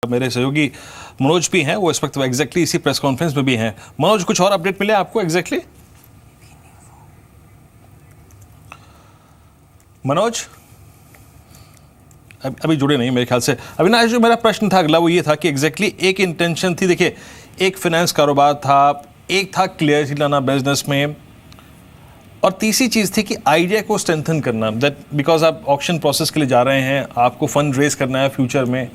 मेरे सहयोगी मनोज भी हैं, वो इस वक्त एग्जैक्टली इसी प्रेस कॉन्फ्रेंस में भी हैं। मनोज, कुछ और अपडेट मिले आपको एग्जैक्टली? मनोज अभी जुड़े नहीं मेरे ख्याल से। अविनाश, जो मेरा प्रश्न था अगला वो ये था कि एग्जैक्टली एक इंटेंशन थी, देखिए एक फाइनेंस कारोबार था, एक था क्लियरिटी लाना बिजनेस में, और तीसरी चीज़ थी कि आइडिया को स्ट्रेंथन करना, दैट बिकॉज आप ऑक्शन प्रोसेस के लिए जा रहे हैं, आपको फंड रेज करना है फ्यूचर में,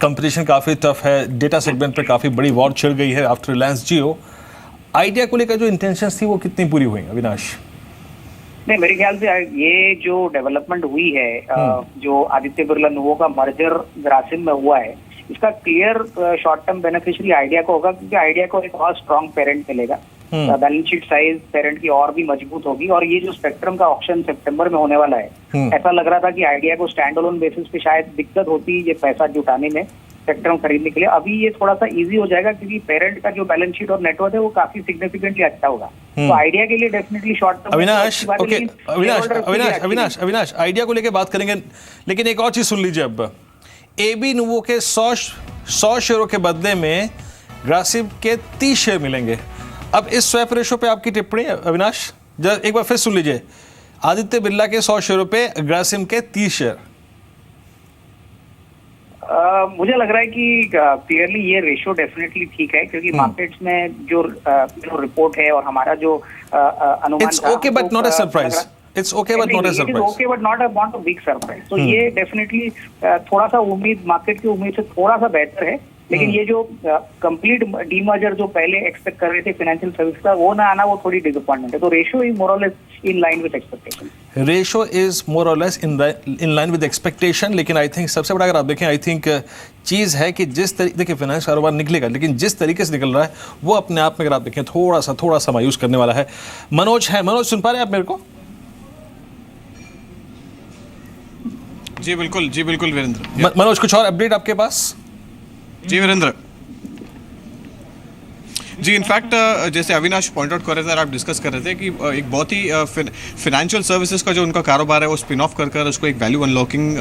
कंपटीशन काफ़ी टफ है, डेटा सेगमेंट पे काफ़ी बड़ी वॉर छिड़ गई है आफ्टर रिलायंस जियो। आइडिया को लेकर जो इंटेंशंस थी वो कितनी पूरी हुई अविनाश? नहीं, मेरे ख्याल से ये जो डेवलपमेंट हुई है, जो आदित्य बिरला नुवो का मर्जर ग्रासिम में हुआ है, इसका clear short term beneficiary idea को होगा, क्योंकि आइडिया को एक और स्ट्रॉन्ग पेरेंट मिलेगा, बैलेंस शीट साइज पेरेंट की और भी मजबूत होगी। और ये जो स्पेक्ट्रम का ऑक्शन सितंबर में होने वाला है, ऐसा लग रहा था कि आइडिया को स्टैंड अलोन बेसिस पे शायद दिक्कत होती ये पैसा जुटाने में, स्पेक्ट्रम खरीदने के लिए। अभी ये थोड़ा सा इजी हो जाएगा, क्योंकि पेरेंट का जो बैलेंस शीट और नेटवर्क है वो काफी सिग्निफिकेंटली अच्छा होगा। तो आइडिया के लिए definitely short term. Avinash, okay Avinash, idea को लेकर बात करेंगे, लेकिन एक और चीज सुन लीजिए। अब एबी नुवो के 100 शेयरों के बदले में ग्रासिम के 30 शेयर मिलेंगे। अब इस स्वैप रेशो पे आपकी टिप्पणी अविनाश, एक बार फिर सुन लीजिए। आदित्य बिरला के 100 शेयरों पे ग्रासिम के 30 शेयर। मुझे लग रहा है कि क्लियरली ये रेशियो डेफिनेटली ठीक है, क्योंकि मार्केट्स में जो रिपोर्ट है और हमारा जो अनुमान it's okay but not a surprise. It's okay but not a surprise. Okay but not a big surprise. तो ये डेफिनेटली थोड़ा सा उम्मीद, मार्केट की उम्मीद से थोड़ा सा बेहतर है। लेकिन ये जो कंप्लीट डीमर्जर जो पहले एक्सपेक्ट कर रहे थे फाइनेंशियल सर्विस का, वो ना आना, वो थोड़ी डिसअपॉइंटमेंट है। तो ratio is more or less in line with expectation. Ratio is more or less in line with expectation. लेकिन आई थिंक सबसे बड़ा, अगर आप देखें, आई थिंक चीज़ है कि जिस तरीके, देखिए फाइनेंस कारोबार निकलेगा, लेकिन जिस तरीके से निकल रहा है वो अपने आप में, अगर आप देखें, थोड़ा सा मायूस करने वाला है। मनोज है, मनोज सुन पा रहे हैं आप मेरे को? जी बिल्कुल वीरेंद्र। मनोज, कुछ और अपडेट आपके पास? जी वीरेंद्र जी, इनफैक्ट जैसे अविनाश पॉइंट आउट कर रहे थे और आप डिस्कस कर रहे थे कि एक बहुत ही फिनेंशियल सर्विसेज का जो उनका कारोबार है वो स्पिन ऑफ कर उसको एक वैल्यू अनलॉकिंग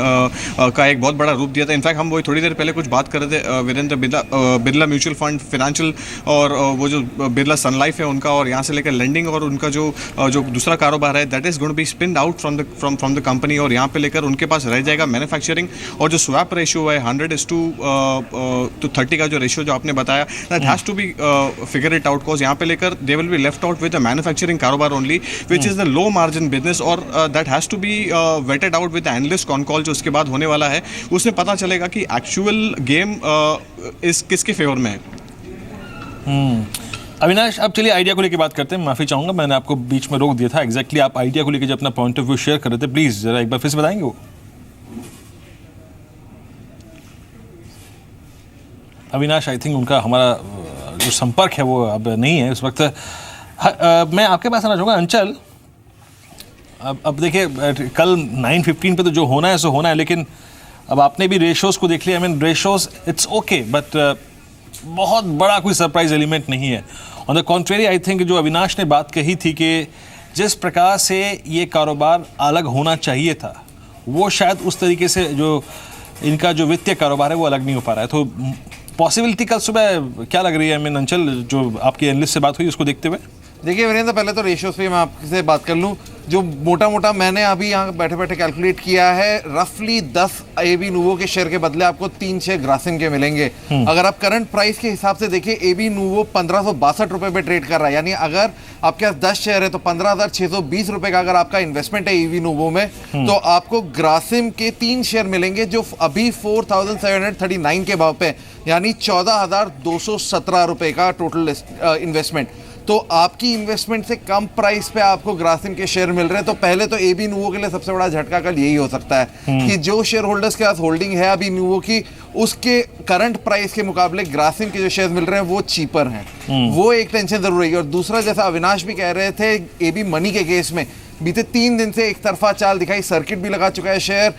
का एक बहुत बड़ा रूप दिया था। इनफैक्ट हम वही थोड़ी देर पहले कुछ बात कर रहे थे, Virendra, Birla mutual fund financial और वो जो बिरला सन लाइफ है उनका, और यहाँ से लेकर लेंडिंग और उनका जो दूसरा कारोबार है, that is going to be spin out from the company. और यहाँ पे लेकर उनके पास रह जाएगा मैन्युफैक्चरिंग, और जो स्वैप रेशियो है 100:30 का जो रेशियो जो आपने बताया, that has to be figure it out, cause यहाँ पे लेकर they will be left out with the manufacturing कारोबार only, which is the low margin business, और that has to be vetted out with the analyst con call जो उसके बाद होने वाला है। उसमें पता चलेगा कि actual game इस किसके फेवर में है। अविनाश, अब चलिए आइडिया को लेकर बात करते हैं। माफ़ी चाहूँगा, मैंने आपको बीच में रोक दिया था। एग्जैक्टली आप आइडिया को लेकर जो अपना पॉइंट ऑफ व्यू शेयर कर रहे थे, प्लीज़ जरा एक बार फिर से बताएंगे वो? अविनाश, आई थिंक उनका हमारा जो संपर्क है वो अब नहीं है इस वक्त। मैं आपके पास आना चाहूँगा अंचल। अब देखिए, कल 9:15 पे तो जो होना है सो होना है, लेकिन अब आपने भी रेशोज़ को देख लिया। I mean ratios it's okay, but बहुत बड़ा कोई सरप्राइज एलिमेंट नहीं है। On the contrary, I think जो अविनाश ने बात कही थी कि जिस प्रकार से ये कारोबार अलग होना चाहिए था, वो शायद उस तरीके से जो इनका जो वित्तीय कारोबार है वो अलग नहीं हो पा रहा है। तो पॉसिबिलिटी कल सुबह क्या लग रही है? मैं अंचल, जो आपकी एनालिस्ट से बात हुई उसको देखते हुए। देखिए वीरेंद्र, पहले तो रेशियोज पे मैं आपसे बात कर लूँ। जो मोटा मैंने अभी यहाँ बैठे बैठे कैलकुलेट किया है, रफली 10 एबी नुवो के शेयर के बदले आपको 3 शेयर ग्रासिम के मिलेंगे। अगर आप करंट प्राइस के हिसाब से देखिए, एबी नुवो 1562 रुपये पे ट्रेड कर रहा है। यानी अगर आपके पास 10 शेयर है तो 15,620 रुपये का अगर आपका इन्वेस्टमेंट है एबी नुवो में, तो आपको ग्रासिम के 3 शेयर मिलेंगे जो अभी 4,739 के भाव पे, यानी 14,217 रुपये का टोटल इन्वेस्टमेंट। तो आपकी इन्वेस्टमेंट से कम प्राइस पे आपको ग्रासिम के शेयर मिल रहे हैं। तो पहले तो एबी नुवो के लिए सबसे बड़ा झटका कल यही हो सकता है कि जो शेयर होल्डर्स के पास होल्डिंग है अभी नुवो की, उसके करंट प्राइस के मुकाबले ग्रासिम के जो शेयर मिल रहे हैं वो चीपर हैं। वो एक टेंशन जरूर रहेगी। और दूसरा, जैसा अविनाश भी कह रहे थे, एबी मनी के केस में बीते 3 दिन से एक तरफा चाल दिखाई, सर्किट भी लगा चुका है शेयर,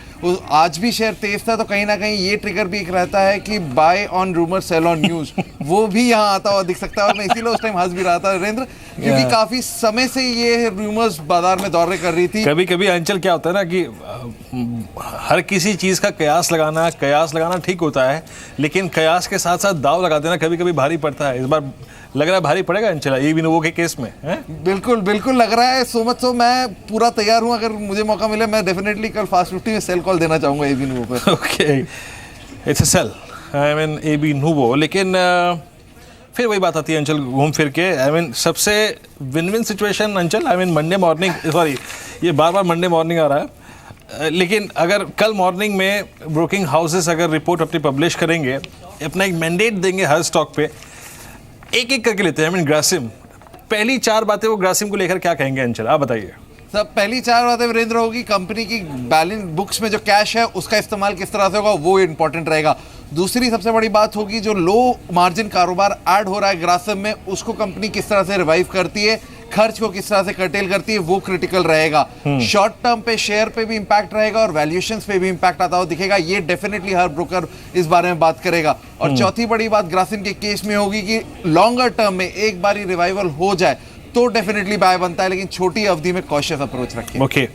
आज भी शेयर तेज था। तो कहीं ना कहीं ये ट्रिगर भी एक रहता है कि buy on rumour sell on news, वो भी यहाँ आता हुआ दिख सकता है। और मैं इसीलिए उस टाइम हंस भी रहा था वीरेंद्र। क्योंकि काफी समय से ये रूमर्स बाजार में दौरे कर रही थी। कभी कभी अंचल क्या होता है ना कि हर किसी चीज़ का कयास लगाना ठीक होता है, लेकिन कयास के साथ साथ दाव लगा देना कभी कभी भारी पड़ता है। इस बार लग रहा है भारी पड़ेगा अंचल एबीनोवो के केस में, हैं? बिल्कुल बिल्कुल लग रहा है। सो मच सो मैं पूरा तैयार हूं, अगर मुझे मौका मिले मैं डेफिनेटली कल फास्ट 50 में सेल कॉल देना चाहूंगा एबीनोवो पे। Okay, it's a sell, I mean एबीनोवो। लेकिन फिर वही बात आती है अंचल घूम फिर के, आई मीन सबसे विन विन सिचुएशन अंचल, I mean Monday morning, sorry ये बार बार मंडे मॉर्निंग आ रहा है, लेकिन अगर कल मॉर्निंग में ब्रोकिंग हाउसेस अगर रिपोर्ट अपनी पब्लिश करेंगे, अपना एक मैंडेट देंगे हर स्टॉक पे, एक एक करके लेते हैं। आई मीन ग्रासिम, पहली 4 बातें वो ग्रासिम को लेकर क्या कहेंगे अंचल, आप बताइए। सब पहली 4 बातें वीरेंद्र होगी, कंपनी की बैलेंस बुक्स में जो कैश है उसका इस्तेमाल किस तरह से होगा वो इंपॉर्टेंट रहेगा। दूसरी सबसे बड़ी बात होगी जो लो मार्जिन कारोबार ऐड हो रहा है ग्रासिम में, उसको कंपनी किस तरह से रिवाइव करती है, खर्च को किस तरह से कर्टेल करती है, वो क्रिटिकल रहेगा। शॉर्ट टर्म पे शेयर पे भी इंपैक्ट रहेगा और वैल्यूएशंस पे भी इंपैक्ट आता हुआ दिखेगा, ये डेफिनेटली हर ब्रोकर इस बारे में बात करेगा। और चौथी बड़ी बात ग्रासिम के केस में होगी कि लॉन्गर टर्म में एक बारी रिवाइवल हो जाए तो डेफिनेटली बाय बनता है, लेकिन छोटी अवधि में कॉशियस अप्रोच रखें। ओके,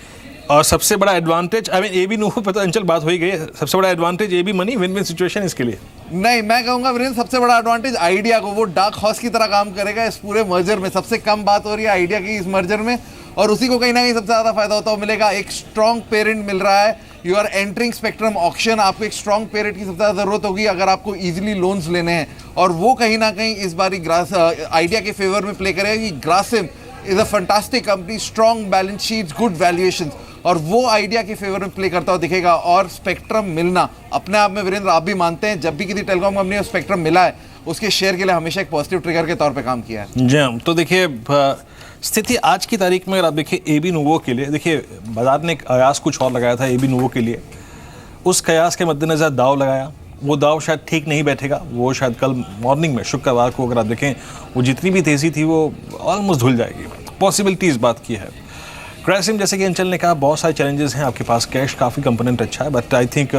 और सबसे बड़ा एडवांटेज, आई मीन एबीनोवो पे तो अंचल बात हो ही गई है, सबसे बड़ा advantage AB money win win situation इसके लिए। नहीं, मैं कहूंगा वीरेंद्र सबसे बड़ा एडवांटेज आइडिया को, वो डार्क हॉर्स की तरह काम करेगा इस पूरे मर्जर में। सबसे कम बात हो रही है आइडिया की इस मर्जर में, और उसी को कहीं ना कहीं सबसे ज्यादा फायदा होता हुआ मिलेगा। एक स्ट्रॉन्ग पेरेंट मिल रहा है, you are entering spectrum auction, आपको एक स्ट्रॉन्ग पेरेंट की सबसे ज्यादा जरूरत होगी अगर आपको इजीली लोन्स लेने हैं, और वो कहीं ना कहीं इस बारी आइडिया के फेवर में प्ले करेगा कि Grasim is a fantastic company, strong balance sheet, good valuations, और वो आइडिया के फेवर में प्ले करता हुआ दिखेगा। और स्पेक्ट्रम मिलना अपने आप में वीरेंद्र आप भी मानते हैं, जब भी किसी टेलीकॉम कंपनी को स्पेक्ट्रम मिला है उसके शेयर के लिए हमेशा एक पॉजिटिव ट्रिगर के तौर पे काम किया है। जी हाँ, तो देखिए स्थिति आज की तारीख में अगर आप देखिए एबीनोवो के लिए, देखिए बाजार ने एक कयास कुछ और लगाया था एबीनोवो के लिए, उस कयास के मद्देनजर दाव लगाया, वो दाव शायद ठीक नहीं बैठेगा, वो शायद कल मॉर्निंग में शुक्रवार को अगर आप देखें वो जितनी भी तेज़ी थी वो ऑलमोस्ट धुल जाएगी, पॉसिबिलिटी इस बात की है। ग्रासिम जैसे कि अंचल ने कहा बहुत सारे चैलेंजेस हैं, आपके पास कैश काफ़ी कंपोनेंट अच्छा है, बट आई थिंक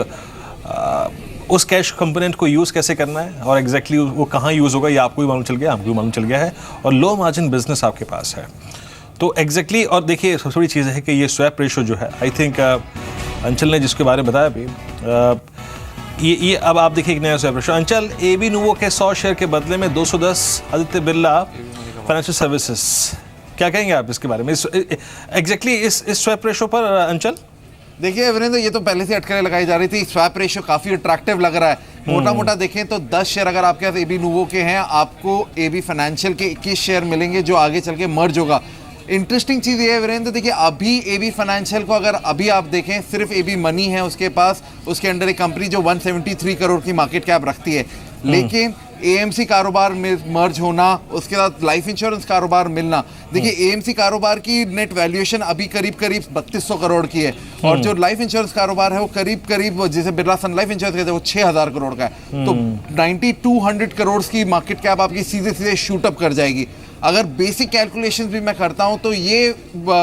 उस कैश कंपोनेंट को यूज़ कैसे करना है और एग्जैक्टली वो कहाँ यूज़ होगा ये आपको भी मालूम चल गया, हमको भी मालूम चल गया है, और लो मार्जिन बिजनेस आपके पास है तो एग्जैक्टली। और देखिए सबसे बड़ी चीज़ है कि ये स्वैप रेशो जो है, आई थिंक अंचल ने जिसके बारे में बताया अभी, ये अब आप देखिए एक नया स्वैप रेशो। अंचल, एबीनोवो के 100 शेयर के बदले में 210 आदित्य बिरला फाइनेंशियल सर्विसेज, क्या कहेंगे आप इसके बारे में, एग्जैक्टली इस स्वैप रेशो पर अंचल? देखिए वीरेंद्र, ये तो पहले से अटकलें लगाई जा रही थी, स्वैप रेशियो काफी अट्रैक्टिव लग रहा है। मोटा मोटा देखें तो 10 शेयर अगर आपके पास एबीनोवो के हैं, आपको एबी फाइनेंशियल के 21 शेयर मिलेंगे जो आगे चल के मर्ज होगा। इंटरेस्टिंग चीज़ ये है वीरेंद्र, देखिए अभी एबी फाइनेंशियल को अगर अभी आप देखें, सिर्फ एबी मनी है उसके पास, उसके अंडर एक कंपनी जो 173 करोड़ की मार्केट कैप रखती है, लेकिन एएमसी कारोबार में मर्ज होना, उसके बाद लाइफ इंश्योरेंस कारोबार मिलना, देखिए एएमसी कारोबार की नेट वैल्यूएशन अभी करीब 3200 करोड़ की है, और जो लाइफ इंश्योरेंस कारोबार है वो करीब जैसे बिरला सन लाइफ इंश्योरेंस कहते हैं वो 6000 करोड़ का है, तो 9200 करोड़ की मार्केट कैप आपकी सीधे सीधे शूट अप कर जाएगी। अगर बेसिक कैलकुलेशंस भी मैं करता हूं तो ये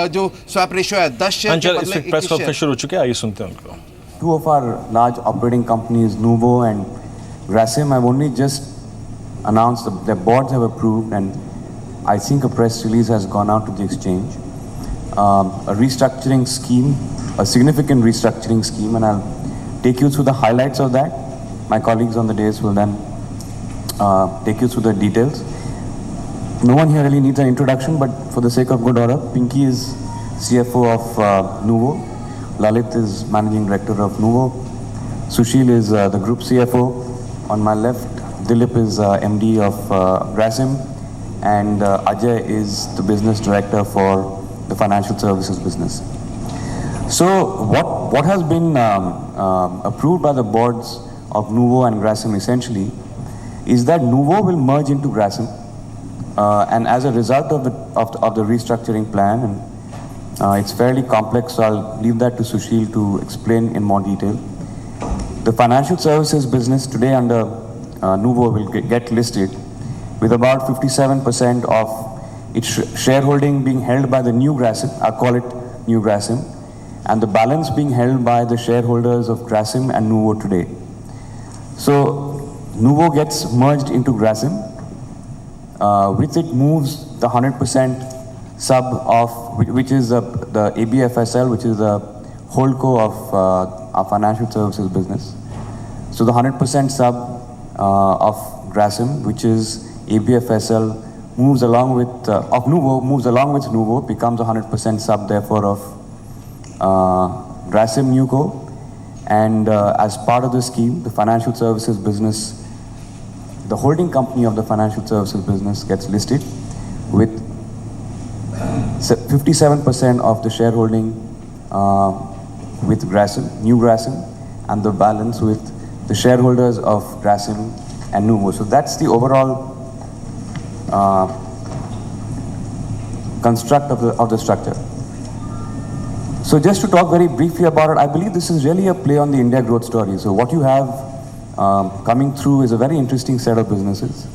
जो स्वैप रेशियो है 10 शेयर के बदले 21 शेयर। शुरू हो चुके हैं, आइए सुनते हैं उनको। Two of our large operating companies, Nuvo and Grasim, have only just announced that their boards have approved, and I think a press release has gone out to the exchange. A restructuring scheme, a significant restructuring scheme, and I'll take you through the highlights of that. My colleagues on the dais will then take you through the details. No one here really needs an introduction, but for the sake of good order, Pinky is CFO of Nuvo. Lalit is Managing Director of Nuvo. Sushil is the Group CFO. On my left, Dilip is MD of Grasim. And Ajay is the Business Director for the Financial Services business. So what has been approved by the boards of Nuvo and Grasim essentially is that Nuvo will merge into Grasim. And as a result of the restructuring plan, and it's fairly complex, so I'll leave that to Sushil to explain in more detail. The financial services business today under Nuvo will get listed with about 57% of its shareholding being held by the new Grasim, I'll call it new Grasim, and the balance being held by the shareholders of Grasim and Nuvo today. So Nuvo gets merged into Grasim. With it moves the 100% sub of, which is the ABFSL, which is the holdco of our financial services business. So the 100% sub of Grasim, which is ABFSL, moves along with of Nuvo, moves along with Nuvo, becomes 100% sub therefore of Grasim Newco. And as part of the scheme, the financial services business, the holding company of the financial services business gets listed with 57% of the shareholding with Grasim, New Grasim, and the balance with the shareholders of Grasim and Nuvo. So that's the overall construct of the structure. So just to talk very briefly about it, I believe this is really a play on the India growth story. So what you have coming through is a very interesting set of businesses.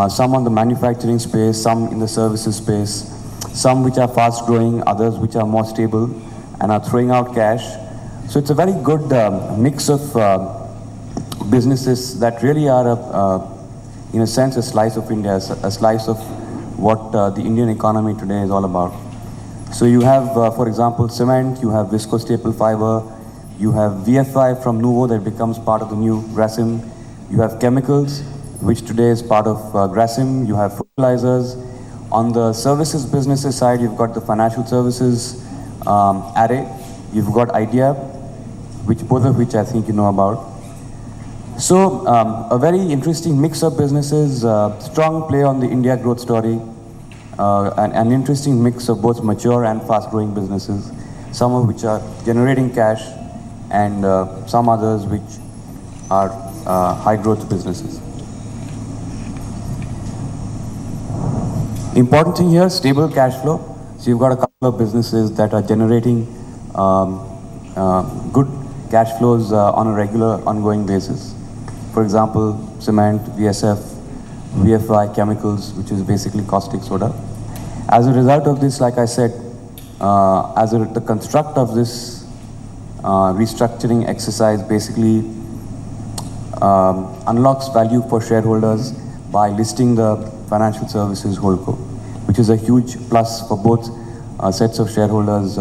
Some on the manufacturing space, some in the services space, some which are fast growing, others which are more stable and are throwing out cash. So it's a very good mix of businesses that really are, in a sense, a slice of India, a slice of what the Indian economy today is all about. So you have, for example, cement, you have visco staple fiber, you have VFI from Nuvo that becomes part of the new Grasim, you have chemicals, which today is part of Grasim, you have fertilizers. On the services businesses side, you've got the financial services array, you've got Idea, which both of which I think you know about. So a very interesting mix of businesses, strong play on the India growth story, an interesting mix of both mature and fast-growing businesses, some of which are generating cash and some others which are high-growth businesses. Important thing here, stable cash flow. So you've got a couple of businesses that are generating good cash flows on a regular, ongoing basis. For example, cement, VSF, VFI, chemicals, which is basically caustic soda. As a result of this, like I said, the construct of this restructuring exercise basically unlocks value for shareholders by listing the financial services holdco, which is a huge plus for both sets of shareholders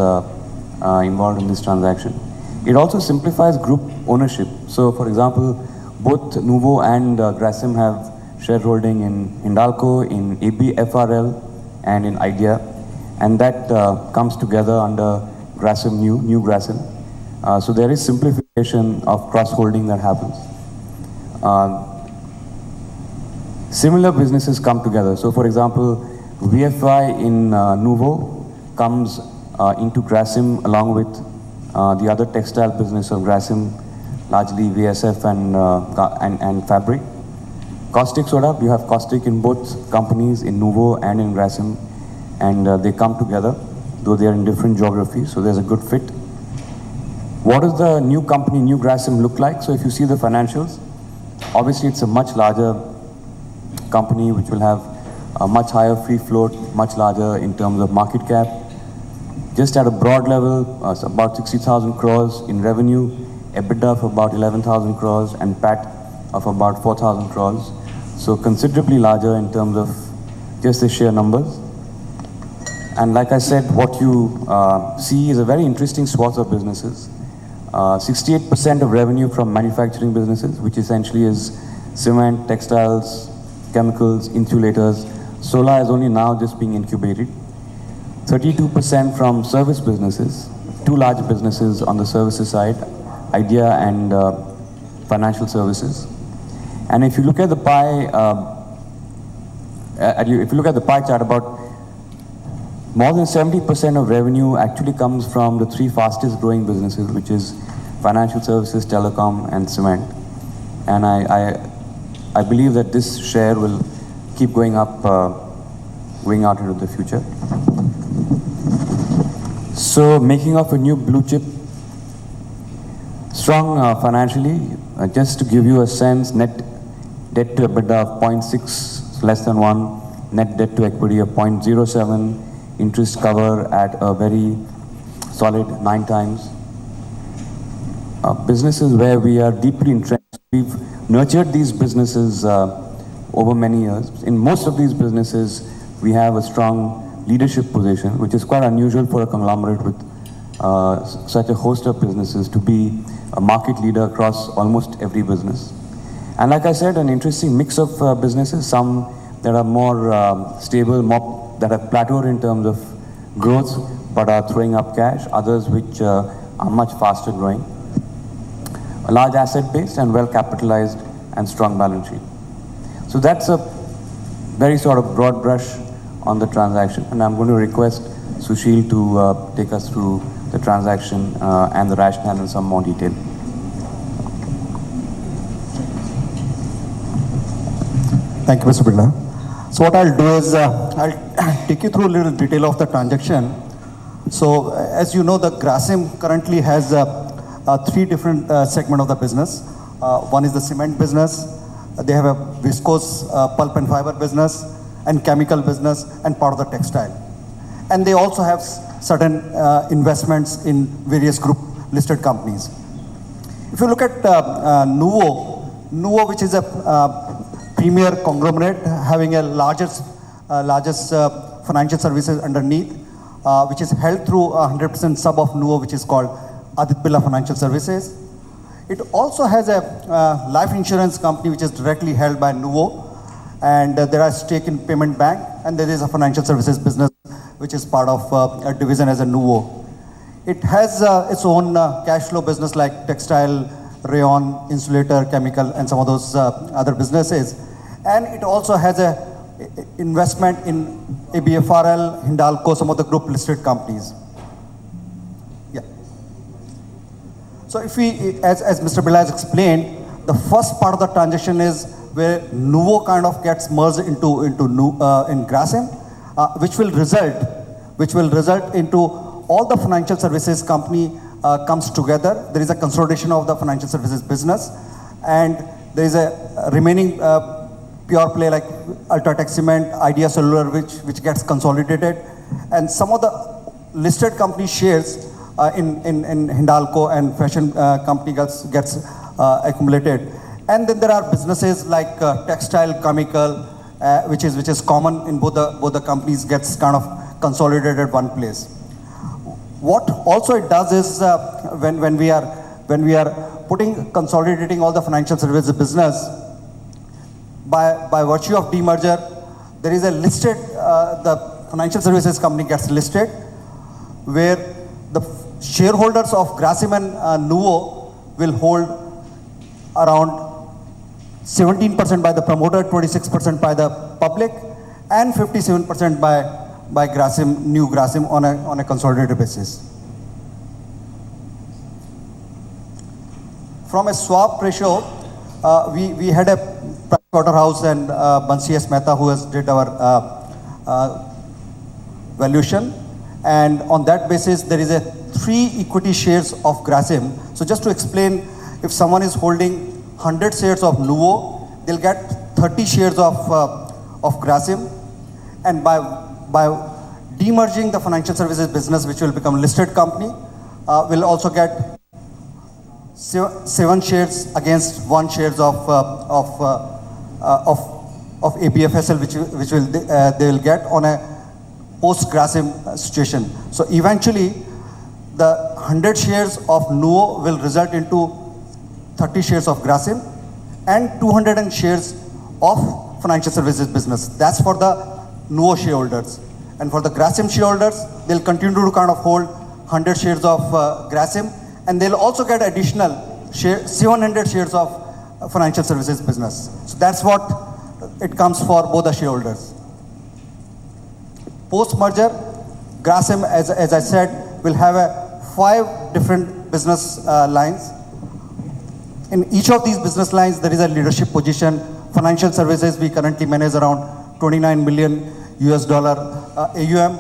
involved in this transaction. It also simplifies group ownership. So, for example, both Nuvo and Grasim have shareholding in Hindalco, in ABFRL, and in Idea, and that comes together under Grasim New Grasim. So there is simplification of cross-holding that happens. Similar businesses come together. So, for example, VFI in Nuvo comes into Grasim along with the other textile business of Grasim, largely VSF and fabric. Caustic soda, you have caustic in both companies, in Nuvo and in Grasim, and they come together, though they are in different geographies, so there's a good fit. What does the new company, New Grasim, look like? So if you see the financials, obviously it's a much larger company which will have a much higher free float, much larger in terms of market cap. Just at a broad level, it's about 60,000 crores in revenue, EBITDA of about 11,000 crores, and PAT of about 4,000 crores. So considerably larger in terms of just the sheer numbers. And like I said, what you see is a very interesting swath of businesses. 68% of revenue from manufacturing businesses, which essentially is cement, textiles, chemicals, insulators. Solar is only now just being incubated. 32% from service businesses, two large businesses on the services side, Idea and financial services. And if you look at the pie, chart, about more than 70% of revenue actually comes from the three fastest growing businesses, which is financial services, telecom, and cement. And I believe that this share will keep going up, going out into the future. So making of a new blue chip, strong financially, just to give you a sense, net debt to EBITDA of 0.6, less than 1, net debt to equity of 0.07, interest cover at a very solid 9 times. Businesses where we are deeply entrenched. We've nurtured these businesses over many years. In most of these businesses, we have a strong leadership position, which is quite unusual for a conglomerate with such a host of businesses to be a market leader across almost every business. And like I said, an interesting mix of businesses, some that are more stable, more that have plateaued in terms of growth but are throwing up cash, others which are much faster growing. A large asset base and well capitalized and strong balance sheet. So that's a very sort of broad brush on the transaction, and I'm going to request Sushil to take us through the transaction and the rationale in some more detail. Thank you, Mr. Birla. So what I'll do is I'll take you through a little detail of the transaction. So as you know, the Grasim currently has three different segments of the business. One is the cement business. They have a viscose pulp and fiber business and chemical business and part of the textile. And they also have certain investments in various group listed companies. If you look at Nuvo, which is a premier conglomerate having a largest financial services underneath, which is held through 100% sub of Nuvo, which is called Aditya Birla Financial Services. It also has a life insurance company which is directly held by Nuvo, and there are stake in payment bank, and there is a financial services business which is part of a division as a Nuvo. It has its own cash flow business like textile, rayon, insulator, chemical, and some of those other businesses. And it also has a investment in ABFRL, Hindalco, some of the group listed companies. Yeah. So if we, as Mr. Birla has explained, the first part of the transaction is where Nuvo kind of gets merged into Grasim, which will result into all the financial services company comes together. There is a consolidation of the financial services business, and there is a remaining pure play like Ultratech Cement, Idea Cellular, which gets consolidated, and some of the listed company shares in Hindalco and fashion company gets accumulated. And then there are businesses like textile, chemical, which is common in both the companies, gets kind of consolidated at one place. What also it does is when we are consolidating all the financial services business, by virtue of demerger, there is a listed, the financial services company gets listed, where the shareholders of Grasim and Nuvo will hold around 17% by the promoter, 26% by the public, and 57% by Grasim, new Grasim on a consolidated basis. From a swap ratio, we had a Pricewaterhouse and Bansi S. Mehta who has did our valuation, and on that basis there is a 3 equity shares of Grasim. So just to explain, if someone is holding 100 shares of Nuvo, they'll get 30 shares of Grasim, and by demerging the financial services business, which will become listed company, will also get 7 shares against 1 shares of ABFSL, which they will get on a post Grasim situation. So eventually, the 100 shares of Nuvo will result into 30 shares of Grasim and 200 shares of financial services business. That's for the Nuvo shareholders. And for the Grasim shareholders, they'll continue to kind of hold 100 shares of Grasim, and they'll also get additional 700 shares of financial services business. So that's what it comes for both the shareholders. Post-merger, Grasim, as I said, will have 5 different business lines. In each of these business lines, there is a leadership position. Financial services, we currently manage around $29 million AUM.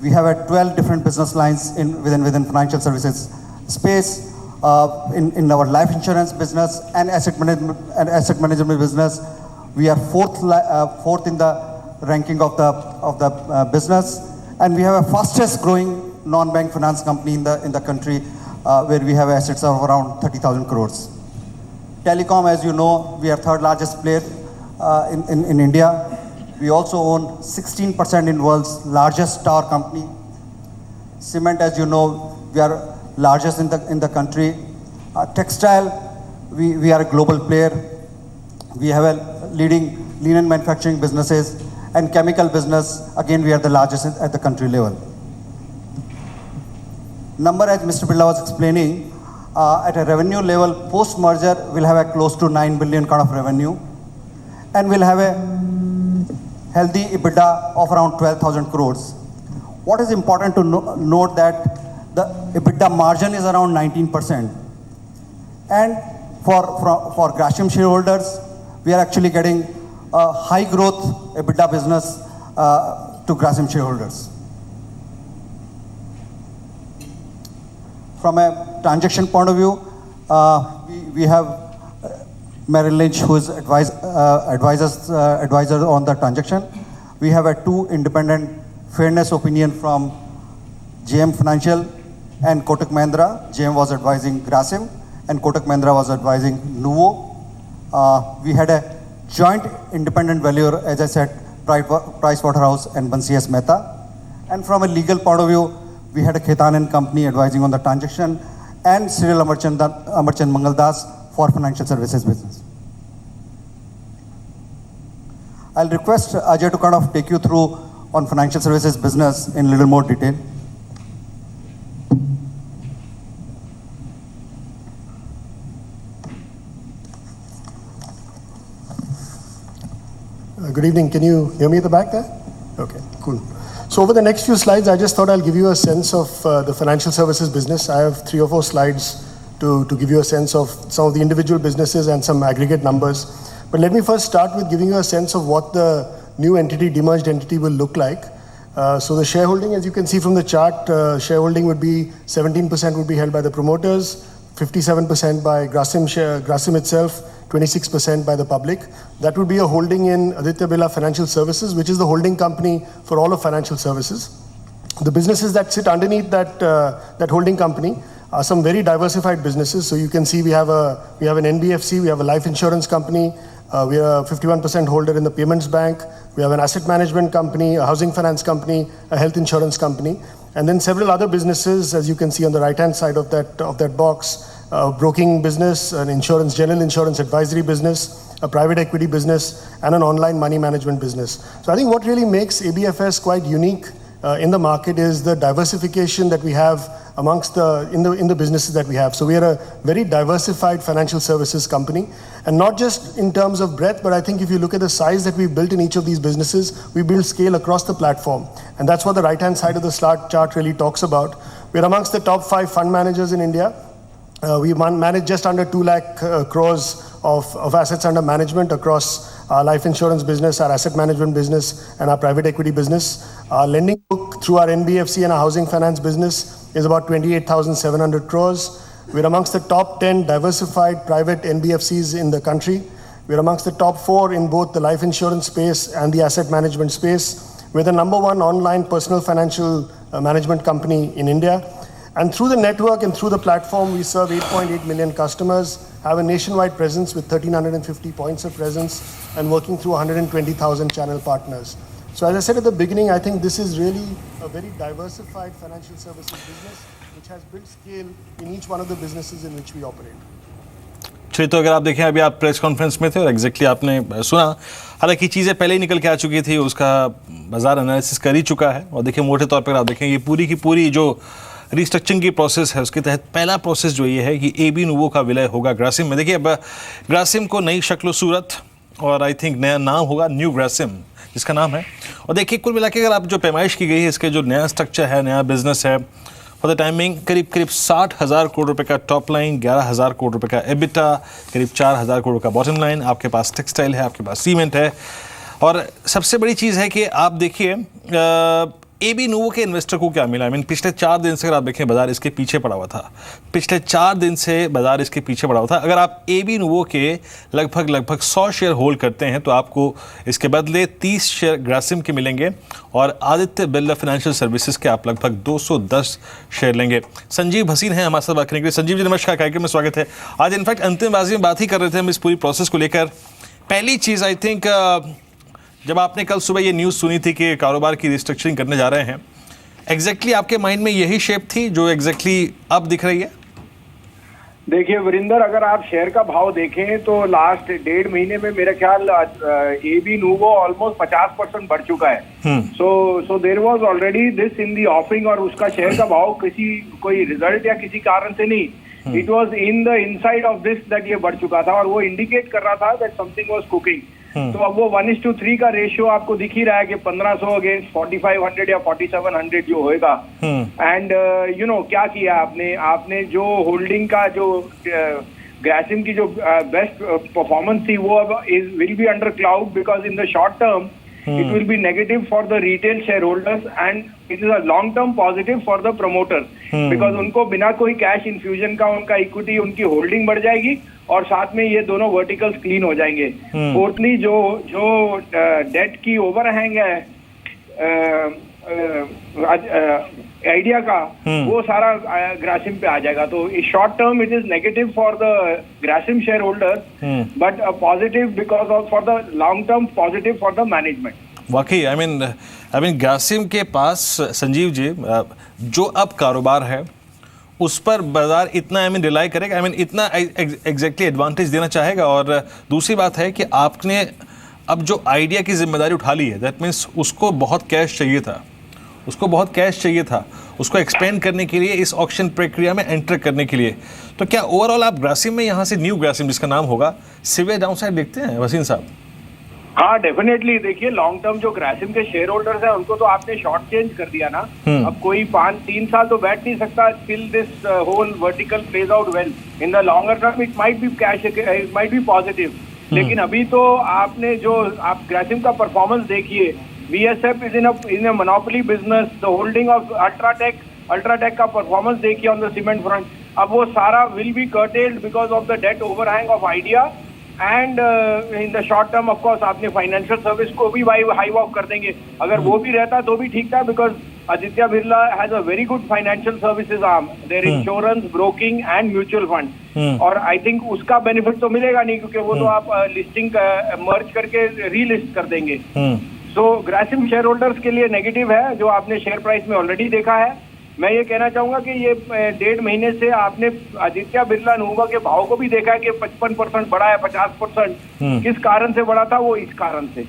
We have 12 different business lines within financial services space. In our life insurance business and asset management business, we are fourth in the ranking of the business, and we have a fastest growing non-bank finance company in the country, where we have assets of around 30,000 crores. Telecom, as you know, we are 3rd largest player in India. We also own 16% in world's largest tower company. Cement, as you know, we are largest in the country. Textile, we are a global player. We have a leading linen manufacturing businesses, and chemical business, again, we are the largest at the country level. Number, as Mr. Birla was explaining, at a revenue level, post-merger, we'll have a close to 9 billion kind of revenue, and we'll have a healthy EBITDA of around 12,000 crores. What is important to note that the EBITDA margin is around 19%. And for Grasim shareholders, we are actually getting a high growth EBITDA business to Grasim shareholders. From a transaction point of view, we have Merrill Lynch, who is advisor on the transaction. We have a 2 independent fairness opinion from JM Financial and Kotak Mahindra. JM was advising Grasim, and Kotak Mahindra was advising Nuvo. We had a joint independent valuer, as I said, Pricewaterhouse and Bansi S. Mehta. And from a legal point of view, we had a Khaitan and Company advising on the transaction, and Cyril Amarchand Mangaldas for financial services business. I'll request Ajay to kind of take you through on financial services business in a little more detail. Good evening. Can you hear me at the back there? Okay, cool. So over the next few slides, I just thought I'll give you a sense of the financial services business. I have 3 or 4 slides to give you a sense of some of the individual businesses and some aggregate numbers. But let me first start with giving you a sense of what the new entity, demerged entity, will look like. So the shareholding, as you can see from the chart, shareholding would be 17% would be held by the promoters, 57% by Grasim itself, 26% by the public. That would be a holding in Aditya Birla Financial Services, which is the holding company for all of financial services. The businesses that sit underneath that holding company are some very diversified businesses. So you can see we have an NBFC, we have a life insurance company, we are a 51% holder in the payments bank, we have an asset management company, a housing finance company, a health insurance company, and then several other businesses, as you can see on the right-hand side of that box, broking business, an insurance, general insurance advisory business, a private equity business, and an online money management business. So I think what really makes ABFS quite unique in the market is the diversification that we have amongst in the businesses that we have. So we are a very diversified financial services company, and not just in terms of breadth, but I think if you look at the size that we've built in each of these businesses, we build scale across the platform, and that's what the right-hand side of the chart really talks about. We're amongst the top 5 fund managers in India. We manage just under 2 lakh crores of assets under management across our life insurance business, our asset management business, and our private equity business. Our lending book through our NBFC and our housing finance business is about 28,700 crores. We're amongst the top 10 diversified private NBFCs in the country. We're amongst the top 4 in both the life insurance space and the asset management space. We're the number 1 online personal financial management company in India. And through the network and through the platform, we serve 8.8 million customers, have a nationwide presence with 1,350 points of presence, and working through 120,000 channel partners. So as I said at the beginning, I think this is really a very diversified financial services business, which has built scale in each one of the businesses in which we operate. चलिए, तो अगर आप देखें, अभी आप press conference में थे और एग्जैक्टली आपने सुना, हालांकि चीज़ें पहले ही निकल के आ चुकी थी, उसका बाजार एनालिसिस कर ही चुका है। और देखिए, मोटे तौर पर आप देखें, ये पूरी की पूरी जो रिस्ट्रक्चरिंग की प्रोसेस है, उसके तहत पहला प्रोसेस जो ये है कि AB नुवो का विलय होगा ग्रासिम में। देखिए, अब ग्रासिम को नई शक्ल सूरत और आई थिंक नया नाम होगा न्यू ग्रासिम, जिसका नाम है। और देखिए, कुल मिला के अगर आप जो पैमाइश की गई है, इसके जो नया स्ट्रक्चर है, नया बिजनेस है, फॉर द टाइमिंग करीब 60,000 करोड़ रुपए का टॉप लाइन, 11,000 करोड़ रुपए का एबिटा, करीब 4,000 करोड़ का बॉटम लाइन। आपके पास टेक्सटाइल है, आपके पास सीमेंट है, और सबसे बड़ी चीज़ है कि आप देखिए AB नुवो के इन्वेस्टर को क्या मिला। पिछले 4 दिन से अगर आप देखें, बाजार इसके पीछे पड़ा हुआ था। पिछले 4 दिन से बाजार इसके पीछे पड़ा हुआ था। अगर आप AB नुवो के लगभग 100 शेयर होल्ड करते हैं, तो आपको इसके बदले 30 शेयर ग्रासिम के मिलेंगे, और आदित्य बिरला फाइनेंशियल सर्विसेज के आप लगभग 210 शेयर लेंगे। संजीव भसीन है हमारे साथ बात करने के लिए। संजीव जी, नमस्कार, कार्यक्रम में स्वागत है। आज इनफैक्ट अंतिम बाजी में बात ही कर रहे थे हम इस पूरी प्रोसेस को लेकर पहली चीज़ आई थिंक जब आपने कल सुबह ये न्यूज़ सुनी थी कि कारोबार की रिस्ट्रक्चरिंग करने जा रहे हैं, एग्जैक्टली आपके माइंड में यही शेप थी जो एग्जैक्टली अब दिख रही है? देखिए वीरेंद्र, अगर आप शेयर का भाव देखें तो लास्ट 1.5 महीने में मेरा ख्याल एबी नूवो ऑलमोस्ट 50% बढ़ चुका है। So there was already this in the offering, और उसका शेयर का भाव कोई रिजल्ट या किसी कारण से नहीं, it was in the inside of this that ये बढ़ चुका था, और वो इंडिकेट कर रहा था दैट समथिंग वाज कुकिंग। तो अब वो 1:3 का रेशियो आपको दिख ही रहा है कि 1500 अगेंस्ट 4500 या 4700 जो होएगा। एंड यू नो क्या किया आपने जो होल्डिंग का जो ग्रासिम की जो बेस्ट परफॉर्मेंस थी वो अब will be under cloud, because in the short term it will be negative for the retail shareholders and it is a long term positive for the promoters, because उनको बिना कोई कैश इन्फ्यूजन का उनका equity, उनकी holding बढ़ जाएगी और साथ में ये दोनों वर्टिकल्स क्लीन हो जाएंगे। फोर्थली जो डेट की ओवरहैंग है आइडिया का, वो सारा ग्रासिम पे आ जाएगा। तो short term it is negative for the Grasim share holders, but positive because of for the long term positive for the management. वाकई आई मीन ग्रासिम के पास संजीव जी जो अब कारोबार है उस पर बाजार इतना रिलाई करेगा, इतना एग्जैक्टली एडवांटेज देना चाहेगा। और दूसरी बात है कि आपने अब जो आइडिया की जिम्मेदारी उठा ली है, दैट मीन्स उसको बहुत कैश चाहिए था, उसको एक्सपेंड करने के लिए, इस ऑक्शन प्रक्रिया में एंटर करने के लिए। तो क्या ओवरऑल आप ग्रासिम में यहाँ से न्यू ग्रासिम जिसका नाम होगा, सिवियर डाउनसाइड देखते हैं वसीम साहब? हाँ डेफिनेटली। देखिए लॉन्ग टर्म जो ग्रासिम के शेयर होल्डर्स हैं उनको तो आपने शॉर्ट चेंज कर दिया ना। अब कोई 5-3 साल तो बैठ नहीं सकता till this whole vertical plays out well. In the longer term it might be cash, it might be positive, लेकिन अभी तो आपने जो आप ग्रासिम का परफॉर्मेंस देखिए, VSF is in a monopoly business. The holding of Ultratech का परफॉर्मेंस देखिए ऑन द सीमेंट फ्रंट। अब वो सारा will be curtailed because of the debt overhang of Idea, and in the short term of course आपने financial service को भी hive of कर देंगे। अगर वो भी रहता तो भी ठीक था, because Aditya Birla has a very good financial services arm, their insurance, broking and mutual fund, और आई थिंक उसका बेनिफिट तो मिलेगा नहीं, क्योंकि वो तो आप लिस्टिंग मर्ज करके रीलिस्ट कर देंगे। तो ग्रासिम शेयर होल्डर्स के लिए नेगेटिव है, जो आपने शेयर प्राइस में ऑलरेडी देखा है। मैं ये कहना चाहूंगा कि ये 1.5 महीने से आपने आदित्य बिरला नूवा के भाव को भी देखा है कि 55% बढ़ा है, 50%। किस कारण से बढ़ा था? वो इस कारण से।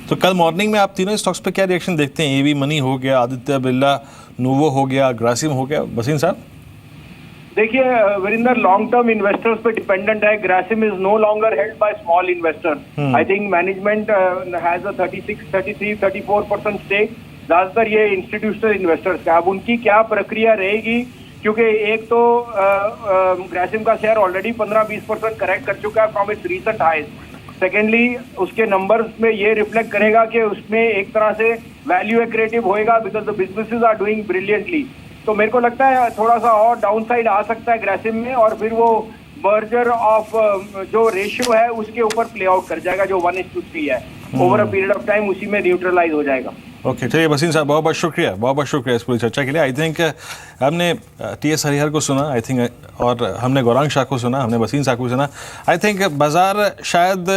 तो कल मॉर्निंग में आप तीनों स्टॉक्स पे क्या रिएक्शन देखते हैं? एबी मनी हो गया, आदित्य बिरला नूवो हो गया, ग्रासिम हो गया, वसीम साहब? देखिए वीरेंद्र, लॉन्ग टर्म इन्वेस्टर्स पे डिपेंडेंट है। Grasim is no longer held by small investor. I think management has a 34% stake. ज्यादातर ये इंस्टीट्यूशनल इन्वेस्टर्स का। अब उनकी क्या प्रक्रिया रहेगी, क्योंकि एक तो ग्रासिम का शेयर ऑलरेडी 15-20% करेक्ट कर चुका है from its recent highs. Secondly उसके नंबर्स में ये रिफ्लेक्ट करेगा कि उसमें एक तरह से वैल्यू एक्रेटिव होएगा, because the businesses are doing brilliantly. तो मेरे को लगता है थोड़ा सा और डाउनसाइड आ सकता है ग्रासिम में, और फिर वो मर्जर ऑफ जो रेशियो है उसके ऊपर प्ले आउट कर जाएगा, जो 1:3 है over a period of time, उसी में न्यूट्रलाइज हो जाएगा। ओके, चलिए वसीम साहब बहुत बहुत शुक्रिया इस पूरी चर्चा के लिए। आई थिंक हमने TS हरिहर को सुना, आई थिंक, और हमने गौरांग शाह को सुना, हमने वसीम साहब को सुना। आई थिंक बाजार शायद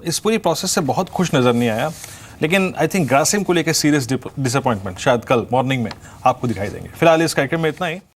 इस पूरी प्रोसेस से बहुत खुश नज़र नहीं आया, लेकिन आई थिंक ग्रासिम को लेकर सीरियस डिसअपॉइंटमेंट शायद कल मॉर्निंग में आपको दिखाई देंगे। फिलहाल इस कार्यक्रम में इतना ही।